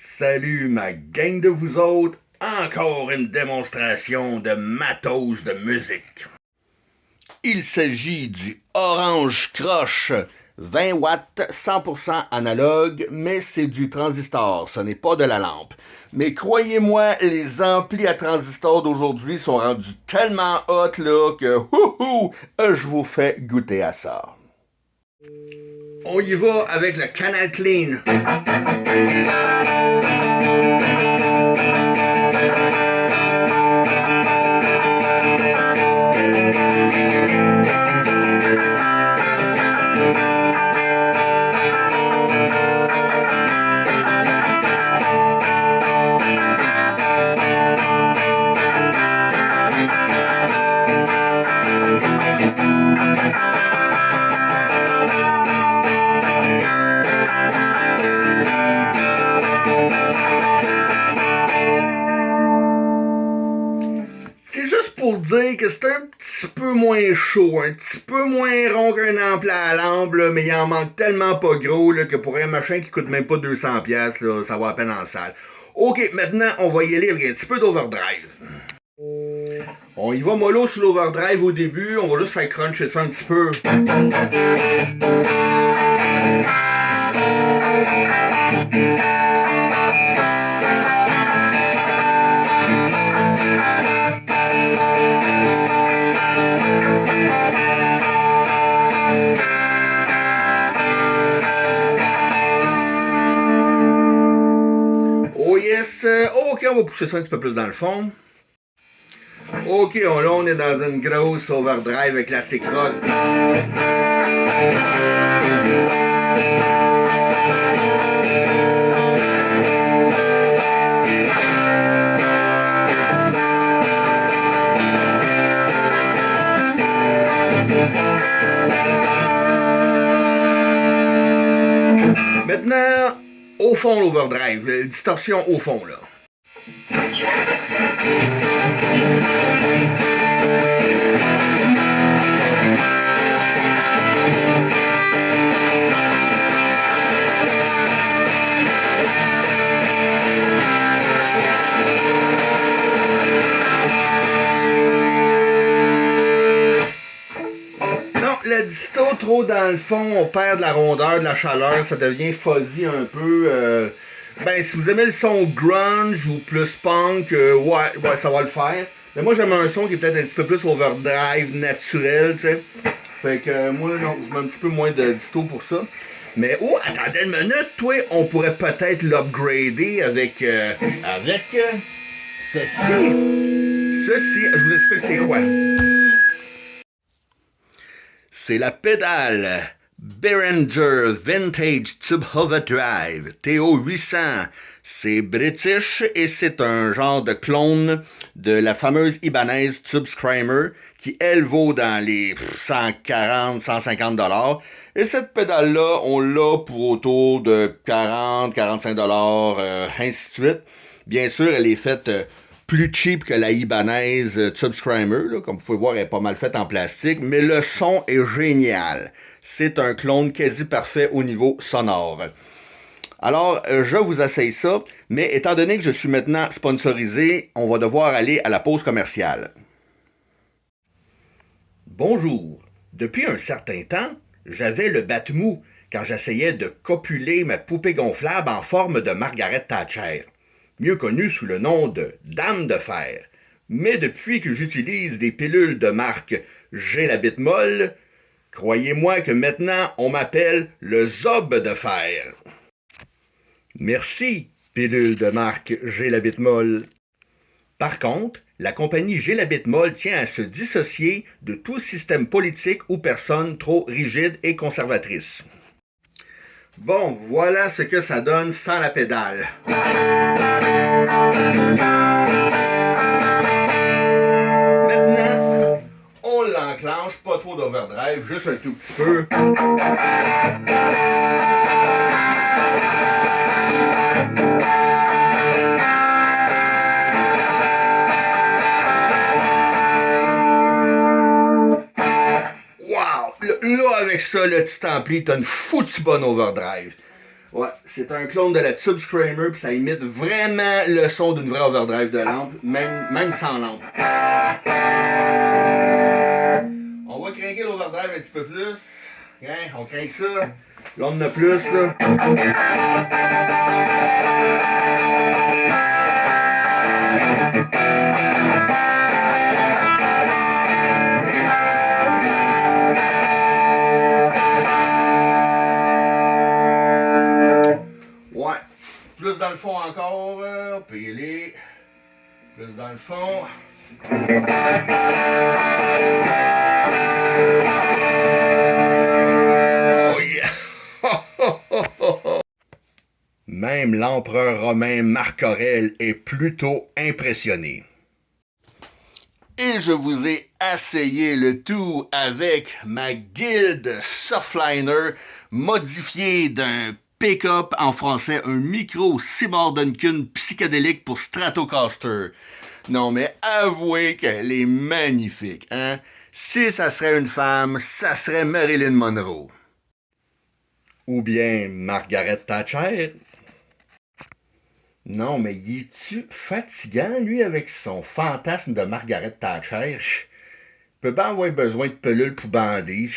Salut ma gang de vous autres, encore une démonstration de matos de musique. Il s'agit du Orange Crush, 20 watts, 100% analogue, mais c'est du transistor, ce n'est pas de la lampe. Mais croyez-moi, les amplis à transistor d'aujourd'hui sont rendus tellement hot là que je vous fais goûter à ça. On y va avec le Canal Clean. C'est juste pour dire que c'est un petit peu moins chaud, un petit peu moins rond qu'un ampli à la lampe, là, mais il en manque tellement pas gros là, que pour un machin qui coûte même pas 200$, là, ça va à peine en salle. Ok, maintenant on va y aller avec un petit peu d'overdrive. On y va mollo sur l'overdrive au début, on va juste faire cruncher ça un petit peu. Oh yes, ok, on va pousser ça un petit peu plus dans le fond. Ok, là on est dans une grosse overdrive classique rock. Maintenant, au fond l'overdrive, distorsion au fond là. La disto trop dans le fond, on perd de la rondeur, de la chaleur, ça devient fuzzy un peu. Ben, si vous aimez le son grunge ou plus punk, ouais, ça va le faire. Mais moi, j'aime un son qui est peut-être un petit peu plus overdrive, naturel, tu sais. Fait que moi, non, je mets un petit peu moins de disto pour ça. Mais, attendez une minute, toi, on pourrait peut-être l'upgrader avec ceci. Ceci, je vous explique c'est quoi. C'est la pédale Behringer Vintage Tube Overdrive TO800. C'est british et c'est un genre de clone de la fameuse Ibanez Tube Screamer qui, elle, vaut dans les 140, 150$. Et cette pédale-là, on l'a pour autour de 40, 45$, ainsi de suite. Bien sûr, elle est faite plus cheap que la Ibanez Tube Screamer, là. Comme vous pouvez voir, elle est pas mal faite en plastique, mais le son est génial. C'est un clone quasi parfait au niveau sonore. Alors, je vous essaye ça, mais étant donné que je suis maintenant sponsorisé, on va devoir aller à la pause commerciale. Bonjour. Depuis un certain temps, j'avais le bat-mou quand j'essayais de copuler ma poupée gonflable en forme de Margaret Thatcher, mieux connue sous le nom de Dame de fer. Mais depuis que j'utilise des pilules de marque J'ai la bite molle, croyez-moi que maintenant on m'appelle le Zob de fer. Merci, pilule de marque J'ai la bite molle. Par contre, la compagnie J'ai la bite molle tient à se dissocier de tout système politique ou personne trop rigide et conservatrice. Bon, voilà ce que ça donne sans la pédale. Maintenant, on l'enclenche, pas trop d'overdrive, juste un tout petit peu. Wow! Là, avec ça, le petit ampli, t'as une foutue bonne overdrive. Ouais, c'est un clone de la Tube Screamer, puis ça imite vraiment le son d'une vraie overdrive de lampe, même sans lampe. On va craquer l'overdrive un petit peu plus. Hein, on craque ça. Là, on en a plus, là. Ouais. Plus dans le fond encore. Pélé. Plus dans le fond. Oh yeah! Même l'empereur romain Marc Aurèle est plutôt impressionné. Et je vous ai essayé le tout avec ma Guild Surfliner modifiée d'un pick-up en français, un micro Seymour Duncan psychédélique pour Stratocaster. Non mais avouez qu'elle est magnifique, hein? Si ça serait une femme, ça serait Marilyn Monroe. Ou bien Margaret Thatcher. Non, mais y est-tu fatigant, lui, avec son fantasme de Margaret Thatcher? Il peut bien avoir besoin de pelules pour bander.